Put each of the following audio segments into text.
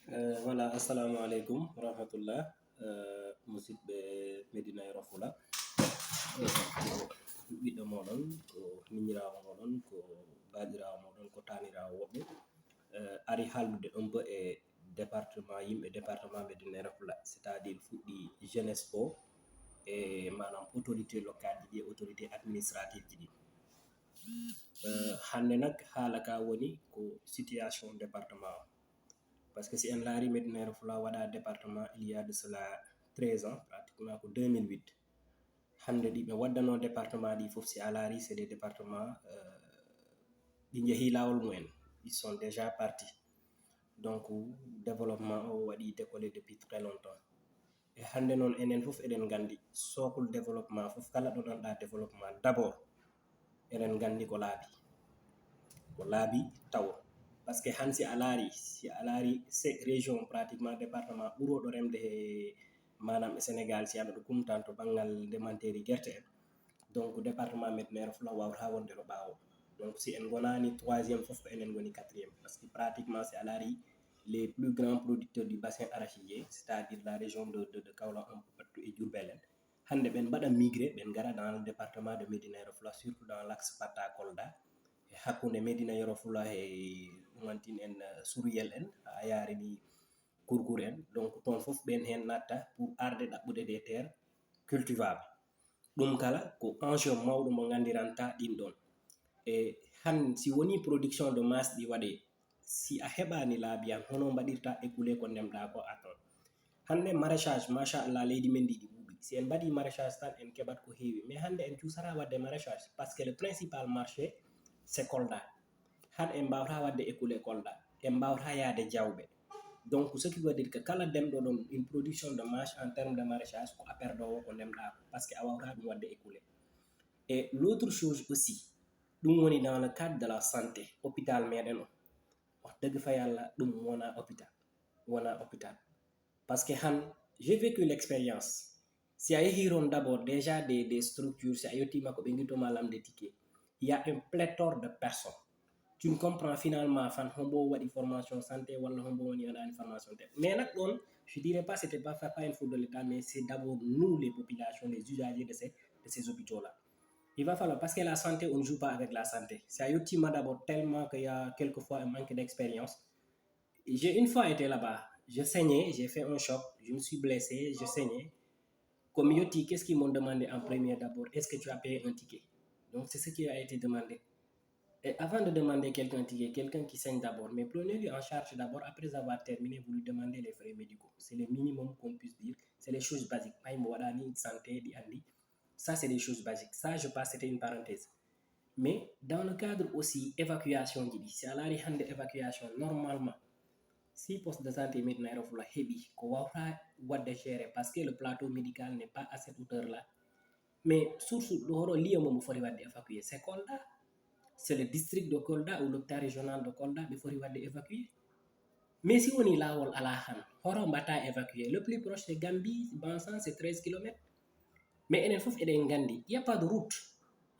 Voilà, assalamu alaikum wa rahmatullah. Musidɓe Medina Yoro Fula. Ɓiɗɗo moɗon ko miñirawo moɗon ko baɗirawo moɗon ko tanirawo woɓɓe ari hallude un peu e département yimɓe département Medina Yoro Fula, c'est à dire fuɗɗi jeunesse o e manam autorité locale ji ɗi e autorité administrative ji ɗi. Hande nak haala ka woni ko situation département o. Parce que si en laari Medina Yoro Fula waɗa département il y a de cela 13 ans, pratiquement ko 2008. Hande ɗi ɓe waddano département ɗi fof si a laari c'est des départements ɗi jeehi lawol mumen, ils sont déjà partis. Donc développement o waɗi décollé depuis très longtemps. E hande noon enen fof eɗen gandi sokol développement fof kala ɗo ganduɗa développement d'abord eɗen gandi ko laabi taw. Parce que han si a laari région pratiquement département ɓuroɗo remde e manam e Sénégal si aɗa ɗo kumtan to banggal ndemanteri guerte en. Donc département Medina Yoro Fula wawata wonde ɗo ɓawo. Donc si en gonani troisiéme fof ko enen goni quatriéme, parce que pratiquement si a laari les plus grands producteurs du bassin arachidier, c'est-à-dire la région de Kaolack un peu partout et Diourbel en, hande ɓen mbaɗa migré ɓen gara dans le département de Medina Yoro Fula, surtout dans l'axe Fata Kolda e hakkunde Medina Yoro Fula e ɗumantin en Souriyel en ha yarini Kourkour en. Donc toon fof ɓen hen natta pour arde ɗaɓɓude des terres cultivables. ɗum kala ko enjeu mawɗo mo gandiranta ɗin ɗon. E han si woni production de masse ɗi waɗe, si a heɓani laabi han hono mbaɗirta écoulé ko ndemɗa ko aton. Hande maraîchage machallah leydi men ndi ɗi ɓuuɓi, si en mbaɗi maraîchage tan en keɓat ko heewi, mais hande en cuusata wadde maraîchage parce que le principal marché c'est Kolda. Han en mbawata wadde écoulé Kolda, en mbawata yaade Diawɓe. Donc ce qui veut dire que kala ndemɗo ɗon une production de masse en termes de maraîchage ko a perdowo ko ndemɗa ko, parce que a wawata ɗum wadde écoulé. Et l'autre chose aussi, ɗum woni dans le cadre de la santé, hôpital meɗen o wax dëgg fa yalla ɗum wona hôpital. Parce que han j'ai vécu l'expérience. Si a yehiron d'abord déjà des structures, si a yettima ko ɓe guittoma lamde ticket, il y a un pléthore de personnes. Tu ne comprends finalement fan hombo waɗi formation santé wala hombo woni waɗani formation santé. Mais nak ɗon, je dirais pas c'était pas une faute de l'État, mais c'est d'abord nous les populations, les usagers de ces hôpitaux-là. Il va falloir, parce que la santé, on ne joue pas avec la santé. C'est à Yotima d'abord tellement qu'il y a quelquefois un manque d'expérience. J'ai une fois été là-bas, je saignais, j'ai fait un choc, je me suis blessé, je saignais. Comme Yoti, qu'est-ce qu'ils m'ont demandé en premier d'abord? Est-ce que tu as payé un ticket? Donc c'est ce qui a été demandé. Et avant de demander quelqu'un un ticket, quelqu'un qui saigne d'abord, mais prenez-lui en charge d'abord, après avoir terminé, vous lui demandez les frais médicaux. C'est le minimum qu'on puisse dire, c'est les choses basiques. Pas une santé, ça c'est des choses basiques. Ça, je pense, c'était une parenthèse. Mais dans le cadre aussi évacuation, si à la évacuation, normalement, si poste de santé Medina Yoro Fula hebi ko wawta wadde gérer parce que le plateau médical n'est pas à cette hauteur-là. Mais source ɗo lieu mo foti wadde évacuer, c'est Kolda. C'est le district de Kolda ou l'hôpital régional de Kolda ɓe foti wadde évacuer. Mais si woni lawol ala han, horo mbatta évacuer. Le plus proche c'est Gambie, Bansan, c'est 13 km. Mais enen fof eɗen gandi, il n'y a pas de route.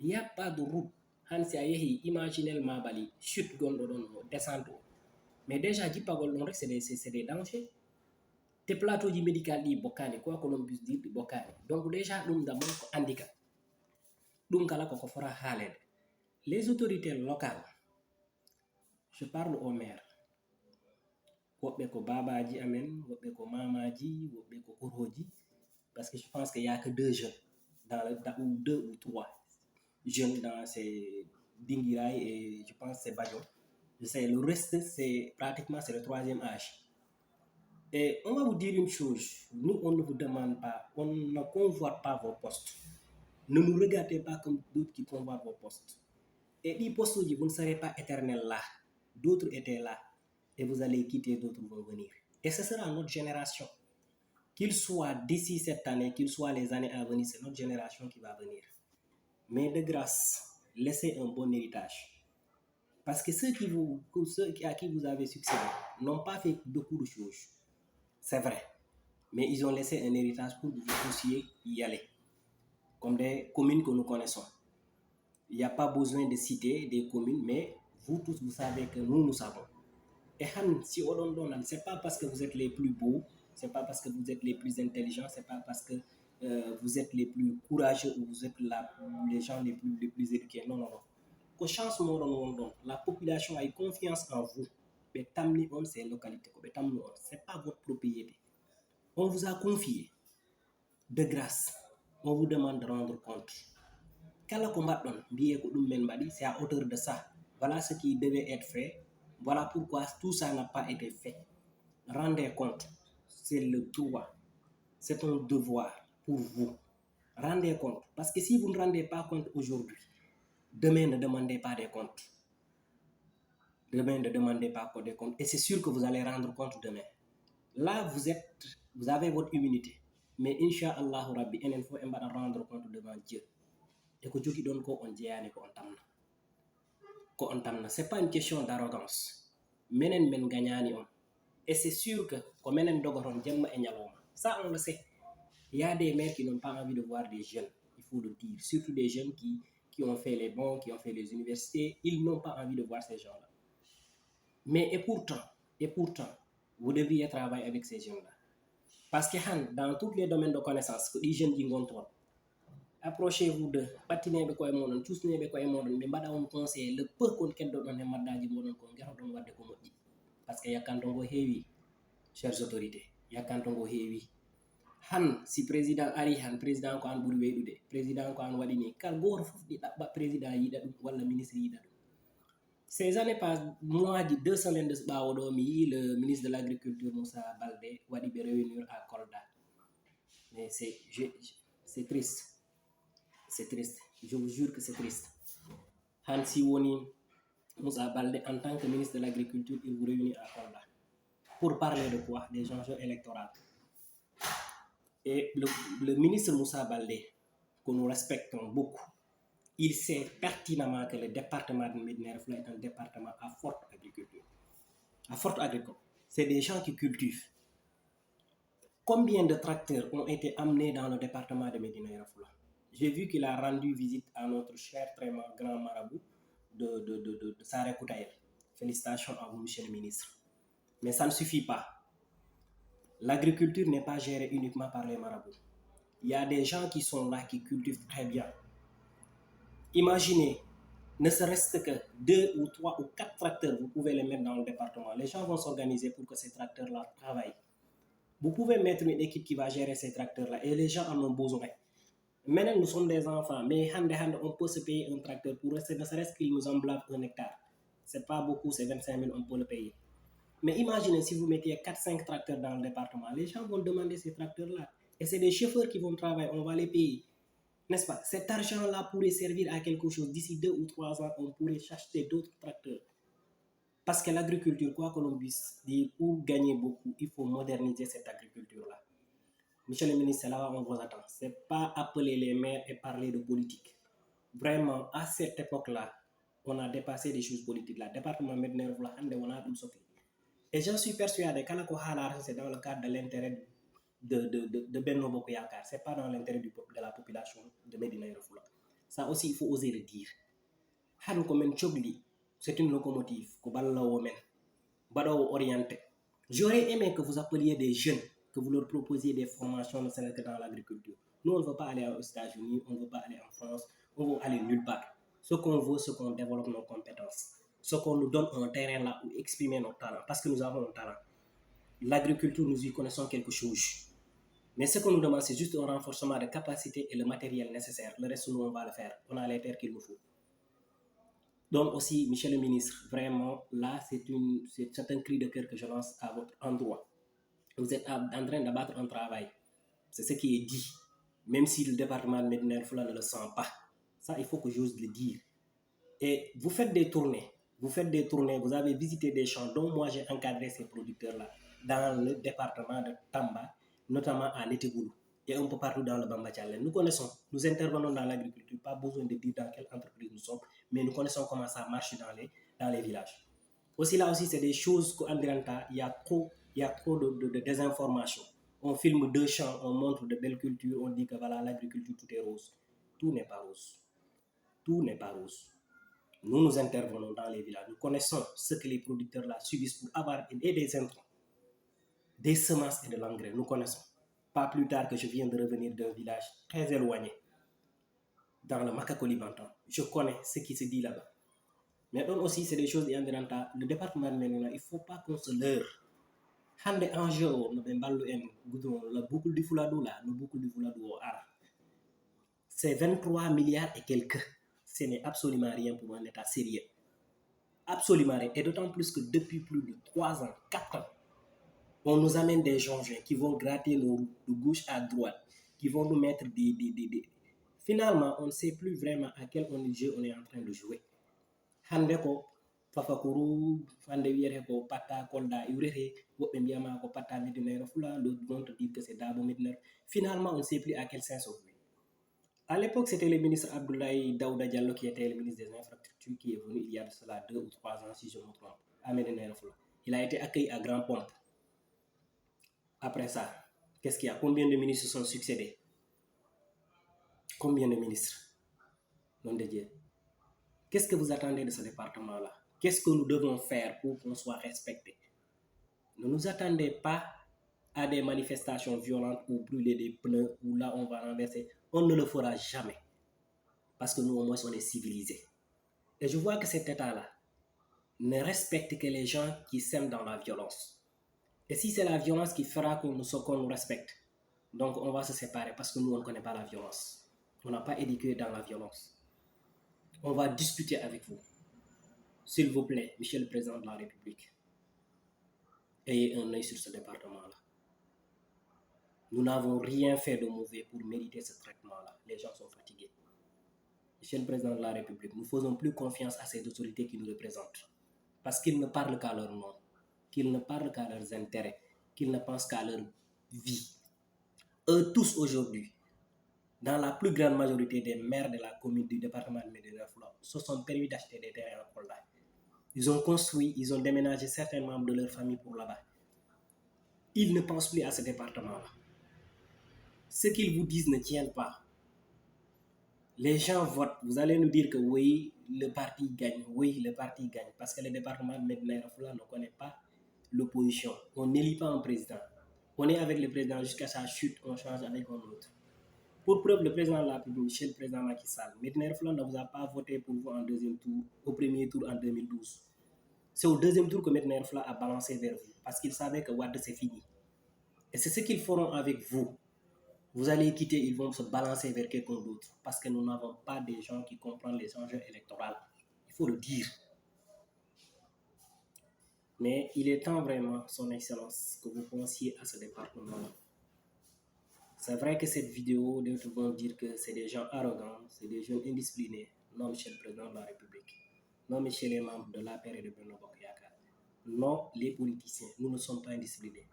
Il n'y a pas de route. Han si a yehi imaginellement bali chute gonɗo ɗon descente o. Mais déjà jippagol ɗon rek c'est des dangers. Te plateau ji médical ɗi bokkani, quoi que l'on puisse dire ɗi bokkani. Donc déjà ɗum d'abord ko handicap. Ɗum kala koko fota haalede. Les autorités locales, je parle au maire. Woɓɓe ko babaji amen, woɓɓe ko mamaji, woɓɓe ko koroji, parce que je pense qu'il n'y a que 2 jeunes ou 2 ou 3 jeunes dans ces Dinguiraï et je pense c'est Badjo. Je sais, le reste c'est pratiquement c'est le 3e âge. Et on va vous dire une chose, nous on ne vous demande pas, on ne convoite pas vos postes. Ne nous regardez pas comme d'autres qui convoitent vos postes. Et les postes, vous ne serez pas éternels là. D'autres étaient là. Et vous allez quitter, d'autres vont venir. Et ce sera notre génération. Qu'il soit d'ici cette année, qu'il soit les années à venir, c'est notre génération qui va venir. Mais de grâce, laissez un bon héritage. Parce que ceux à qui vous avez succédé n'ont pas fait beaucoup de choses. C'est vrai. Mais ils ont laissé un héritage pour que vous puissiez y aller. Comme des communes que nous connaissons. Il n'y a pas besoin de citer des communes, mais vous tous, vous savez que nous savons. Et si on donne, c'est pas parce que vous êtes les plus beaux, c'est pas parce que vous êtes les plus intelligents, c'est pas parce que vous êtes les plus courageux ou vous êtes les gens les plus éduqués. Non, non, non. Que chance la population a confiance en vous. Mais tamni on c'est localité, c'est pas votre propriété. On vous a confié. De grâce, on vous demande de rendre compte. Kala ko mbaɗɗon mbiye ko ɗum men mbaɗi, c'est à hauteur de ça. Voilà ce qui devait être fait. Voilà pourquoi tout ça n'a pas été fait. Rendez compte. C'est le droit. C'est un devoir pour vous. Rendez compte. Parce que si vous ne rendez pas compte aujourd'hui, demain ne demandez pas des comptes. Demain ne demandez pas des comptes. Et c'est sûr que vous allez rendre compte demain. Là, vous avez votre immunité. Mais Inch'Allah Rabbi, il faut rendre compte devant Dieu. Et que Dieu qui donne ko on jeyani ko on tamna. C'est pas une question d'arrogance. Menen men gagnani on. Et c'est sûr que comme menen dogoron jemma e nyaloma. Ça on le sait. Il y a des mères qui n'ont pas envie de voir des jeunes, il faut le dire. Surtout des jeunes qui ont fait les bons, qui ont fait les universités. Ils n'ont pas envie de voir ces gens-là. Mais et pourtant, vous devriez travailler avec ces jeunes-là. Parce que dans tous les domaines de connaissances, que les jeunes qui ont approchez-vous de patiner ko e modon tusnebe ko e modon be mbada on conseil le peu kon keddo don e maddaji modon ko ngero don wadde ko moddi parce que yakanto go heewi chers autorités yakanto go heewi si président ari président ko an buri weydude président ko an wadi ni kal goto fof di dabba président yida dum wala ministre yida dum ces années pas mois di 2 semaines de bawo do mi le ministre de l'agriculture Moussa Baldé wadi be réunir à Kolda mais c'est triste. C'est triste. Je vous jure que c'est triste. Hansi Woni Moussa Baldé, en tant que ministre de l'Agriculture, il vous réunit à Kolda. Pour parler de quoi? Des enjeux électoraux. Et le ministre Moussa Baldé, que nous respectons beaucoup, il sait pertinemment que le département de Médina est un département à forte agriculture. À forte agriculture. C'est des gens qui cultivent. Combien de tracteurs ont été amenés dans le département de Médina Yorofoulah? J'ai vu qu'il a rendu visite à notre cher, très grand marabout de Saré Koutaïr. Félicitations à vous, monsieur le ministre. Mais ça ne suffit pas. L'agriculture n'est pas gérée uniquement par les marabouts. Il y a des gens qui sont là, qui cultivent très bien. Imaginez, ne serait-ce que 2 ou 3 ou 4 tracteurs, vous pouvez les mettre dans le département. Les gens vont s'organiser pour que ces tracteurs-là travaillent. Vous pouvez mettre une équipe qui va gérer ces tracteurs-là et les gens en ont besoin. Maintenant, nous sommes des enfants, mais on peut se payer un tracteur pour rester, ne serait-ce qu'il nous emblabe 1 hectare. C'est pas beaucoup, c'est 25 000, on peut le payer. Mais imaginez si vous mettiez 4-5 tracteurs dans le département, les gens vont demander ces tracteurs-là. Et c'est des chauffeurs qui vont travailler, on va les payer. N'est-ce pas? Cet argent-là pourrait servir à quelque chose. D'ici 2 ou 3 ans, on pourrait acheter d'autres tracteurs. Parce que l'agriculture, quoi que l'on puisse dire, pour gagner beaucoup, il faut moderniser cette agriculture-là. Monsieur le ministre, c'est là où on vous attend. Ce n'est pas appeler les maires et parler de politique. Vraiment, à cette époque-là, on a dépassé des choses politiques. Le département Médina Yoro Foulah, on a tout sauté. Et j'en suis persuadé que c'est dans le cadre de l'intérêt de Benno Bokk Yakaar. Ce n'est pas dans l'intérêt de la population de Médina Yoro Foulah. Ça aussi, il faut oser le dire. C'est une locomotive orientée. J'aurais aimé que vous appeliez des jeunes, que vous leur proposiez des formations ne serait-ce que dans l'agriculture. Nous, on ne veut pas aller aux États-Unis, on ne veut pas aller en France, on veut aller nulle part. Ce qu'on veut, c'est qu'on développe nos compétences. Ce qu'on nous donne un terrain là où exprimer nos talents, parce que nous avons un talent. L'agriculture, nous y connaissons quelque chose. Mais ce qu'on nous demande, c'est juste un renforcement de capacité et le matériel nécessaire. Le reste, nous, on va le faire. On a les terres qu'il nous faut. Donc aussi, monsieur le ministre, vraiment, là, c'est un cri de cœur que je lance à votre endroit. Vous êtes en train d'abattre un travail. C'est ce qui est dit. Même si le département de Médina Yoro Foulah ne le sent pas. Ça, il faut que j'ose le dire. Et vous faites des tournées. Vous avez visité des champs dont moi j'ai encadré ces producteurs-là dans le département de Tamba, notamment à Netegoulou et un peu partout dans le Bamba Tchalen. Nous connaissons, nous intervenons dans l'agriculture, pas besoin de dire dans quelle entreprise nous sommes, mais nous connaissons comment ça marche dans les villages. Aussi là aussi, c'est des choses qu'en Granta, il y a trop de désinformation. On filme 2 champs, on montre de belles cultures, on dit que voilà, l'agriculture, tout est rose. Tout n'est pas rose. Tout n'est pas rose. Nous, nous intervenons dans les villages. Nous connaissons ce que les producteurs là subissent pour avoir des intrants, des semences et de l'engrais. Nous connaissons. Pas plus tard que je viens de revenir d'un village très éloigné, dans le Makakolibantan. Je connais ce qui se dit là-bas. Mais aussi, c'est des choses intéressantes. Le département de Médina, il ne faut pas qu'on se leurre. Hande enjeu, beaucoup de foulado là, beaucoup de foulado c'est 23 milliards et quelques. Ce n'est absolument rien pour un État sérieux. Absolument rien. Et d'autant plus que depuis plus de 3 ans, 4 ans, on nous amène des gens qui vont gratter nos de gauche à droite, qui vont nous mettre des... Finalement, on ne sait plus vraiment à quel jeu on est en train de jouer. Hande ko Fafakuru, Hande Wieré ko Pata Kolda Urere, Wopé Mbiama ko Pata Medina Fula, l'autre vont te dire que c'est Dabo Medina. Finalement, on ne sait plus à quel sens on joue. À l'époque, c'était le ministre Abdoulaye Daouda Diallo qui était le ministre des Infrastructures qui est venu il y a de cela 2 ou 3 ans, si je me trompe, à Medina Fula. Il a été accueilli à grand pompe. Après ça, qu'est-ce qu'il y a? Combien de ministres se sont succédés? Combien de ministres? Nom de Dieu. Qu'est-ce que vous attendez de ce département-là? Qu'est-ce que nous devons faire pour qu'on soit respecté? Ne nous attendez pas à des manifestations violentes ou brûler des pneus ou là on va renverser. On ne le fera jamais. Parce que nous, au moins, on est civilisés. Et je vois que cet État-là ne respecte que les gens qui s'aiment dans la violence. Et si c'est la violence qui fera qu'on nous respecte, donc on va se séparer parce que nous, on ne connaît pas la violence. On n'a pas éduqué dans la violence. On va discuter avec vous. S'il vous plaît, Monsieur le Président de la République, ayez un œil sur ce département-là. Nous n'avons rien fait de mauvais pour mériter ce traitement-là. Les gens sont fatigués. Monsieur le Président de la République, nous ne faisons plus confiance à ces autorités qui nous représentent. Parce qu'ils ne parlent qu'à leur nom, qu'ils ne parlent qu'à leurs intérêts, qu'ils ne pensent qu'à leur vie. Eux tous aujourd'hui, dans la plus grande majorité des maires de la commune du département de Médina Fula, se sont permis d'acheter des terrains en Kolda. Ils ont construit, ils ont déménagé certains membres de leur famille pour là-bas. Ils ne pensent plus à ce département-là. Ce qu'ils vous disent ne tient pas. Les gens votent. Vous allez nous dire que oui, le parti gagne. Oui, le parti gagne. Parce que le département de Médina Fula ne connaît pas l'opposition. On n'élit pas un président. On est avec le président jusqu'à sa chute. On change avec un autre. Pour preuve, le président de la République, Michel le président Macky Sall, Médina Fula ne vous a pas voté pour vous en deuxième tour, au premier tour en 2012. C'est au deuxième tour que Médina Fula a balancé vers vous. Parce qu'il savait que Wade c'est fini. Et c'est ce qu'ils feront avec vous. Vous allez quitter, ils vont se balancer vers quelqu'un d'autre. Parce que nous n'avons pas des gens qui comprennent les enjeux électoraux. Il faut le dire. Mais il est temps vraiment, Son Excellence, que vous pensiez à ce département-là. C'est vrai que cette vidéo, d'autres vont dire que c'est des gens arrogants, c'est des jeunes indisciplinés. Non, Monsieur le Président de la République. Non, Monsieur les membres de l'APR et de Benno Bokk Yakaar. Non, les politiciens, nous ne sommes pas indisciplinés.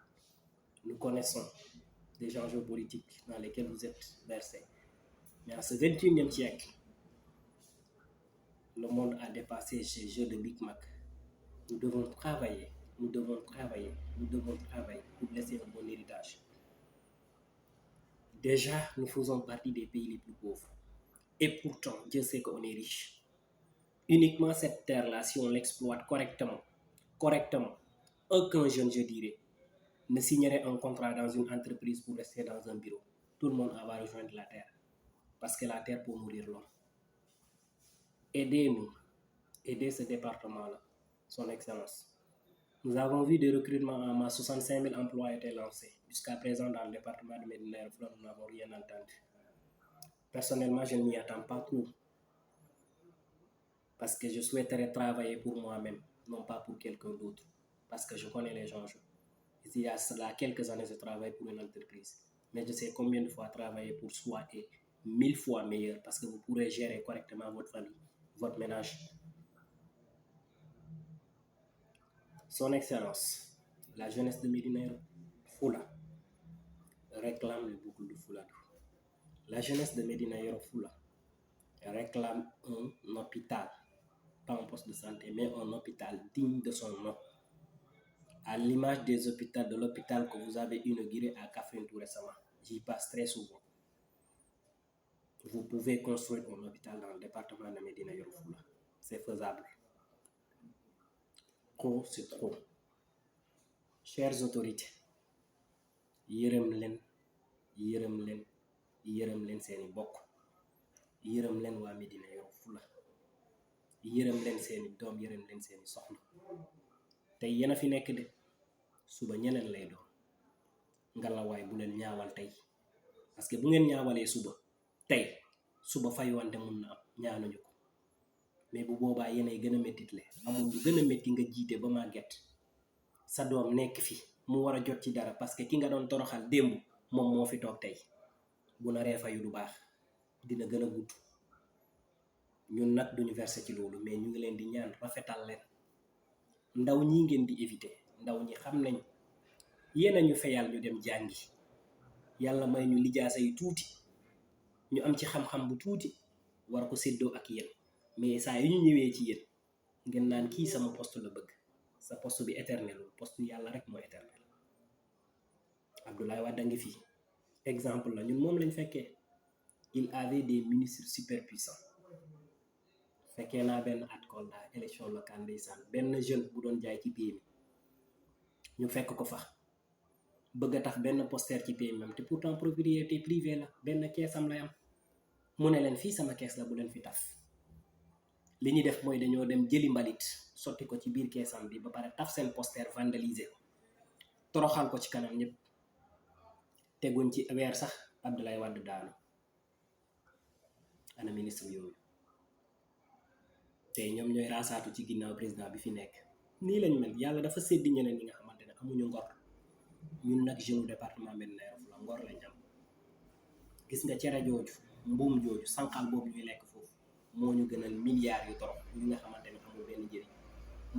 Nous connaissons des enjeux politiques dans lesquels vous êtes versés. Mais à ce 21e siècle, le monde a dépassé ces jeux de Big Mac. Nous devons travailler, nous devons travailler, nous devons travailler pour laisser un bon héritage. Déjà, nous faisons partie des pays les plus pauvres. Et pourtant, Dieu sait qu'on est riche. Uniquement cette terre-là, si on l'exploite correctement, aucun jeune, je dirais, ne signerait un contrat dans une entreprise pour rester dans un bureau. Tout le monde va rejoindre la terre. Parce que la terre peut nourrir l'homme. Aidez-nous. Aidez ce département-là, Son Excellence. Nous avons vu des recrutements en masse, 65 000 emplois ont été lancés. Jusqu'à présent, dans le département de Médina Fula, nous n'avons rien entendu. Personnellement, je ne m'y attends pas trop. Parce que je souhaiterais travailler pour moi-même, non pas pour quelqu'un d'autre. Parce que je connais les enjeux. Il y a cela quelques années, je travaille pour une entreprise. Mais je sais combien de fois travailler pour soi est 1000 fois meilleur parce que vous pourrez gérer correctement votre famille, votre ménage. Son Excellence, la jeunesse de Médina Fula réclame le boucle de Fouladou. La jeunesse de Médina Fula réclame un hôpital, pas un poste de santé, mais un hôpital digne de son nom. À l'image des hôpitaux, de l'hôpital que vous avez inauguré à Kaffrine tout récemment. J'y passe très souvent. Vous pouvez construire un hôpital dans le département de Médina Fula. c'est faisable. Trop c'est trop. Chères autorités, yërëm leen seeni bokk, yërëm leen waa Médina Yoro Foulah, yërëm leen seeni doom, yërëm leen seeni soxna. tey yéen a fi nekk de, suba ñeneen lay doon. ngalawaay bu leen ñaawal tey, parce que bu ngeen ñaawalee tey suba fayuwante mun na am, ñaanuñu ko, mais bu boobaa yéenay gën a méttitle. amul lu gën a métti nga jiite ba màgget sa doom nekk fi mu war a jot ci dara, parce que ki nga doon toroxal démb moom moo fi toog tey. bu naree fayu du baax, dina gën a gudd. ñun nag duñu verser ci loolu, mais ñu ngi leen di ñaan rafetal leen. ndaw ñi ngeen di éviter, ndaw ñi xam nañ yéen a ñu fayal ñu dem jàngi, yàlla may ñu lijaasa yu tuuti, ñu am ci xam-xam bu tuuti, war ko séddoo ak yéen. mais saa yu ñu ñëwee ci yéen ngeen naan kii sama poste la bëgg. sa poste bi éternel, poste yàlla rek moo éternel. Abdoulaye Wade a ngi fii, exemple la, ñun moom lañ fekkee. il avait des ministres super puissants. fekkee naa benn at Kolda élection locale ndeysaan, benn jeune bu doon jaay ci PMI ñu fekk ko fa bëgg a tax benn poster ci PMI am, te pourtant propriété privée la, benn keesam lay am. mu ne leen fii sama kees la, bu leen fi taf. li ñuy def mooy dañoo dem jëli mbalit sotti ko ci biir keesam bi, ba pare taf seen poster, vandaliser ko, toroxal ko ci kanam ñëpp. teguñ ci weer sax Abdoulaye Wade daanu. ana ministre yooyu? te ñoom ñooy raasaatu ci ginnaaw président bi fi nekk. nii lañ mel. yàlla dafa séddi ñeneen ñi nga xamante ne amuñu ngor. ñun nag jeune département Médina Yoro Foulah ngor lañ am. gis nga cere jooju, mbuum jooju, sànqal boobu ñuy lekk foofu moo ñu gënal milliards yu torop yu nga xamante ne amul benn njëriñ.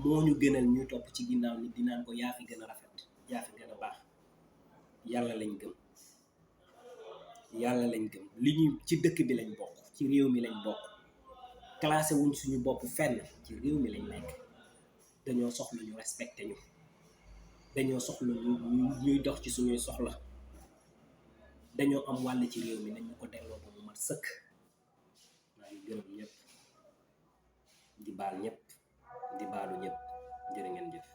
moo ñu gënal ñuy topp ci ginnaaw nit di naan ko yaa fi gën a rafet, yaa fi gën a baax. yàlla lañ gëm. li ñu ci dëkk bi lañ bokk, ci réew mi lañ bokk. classé wuñ suñu bopp fenn, ci réew mi lañ nekk. dañoo soxla ñu respecté ñu, dañoo soxla ñuy dox ci suñuy soxla, dañoo am wàll ci réew mi, nañ ñu ko delloo ba mu mat sëkk. maa ngi gërëm ñëpp, di baal ñëpp, di baalu ñëpp. jërë ngeen jëf.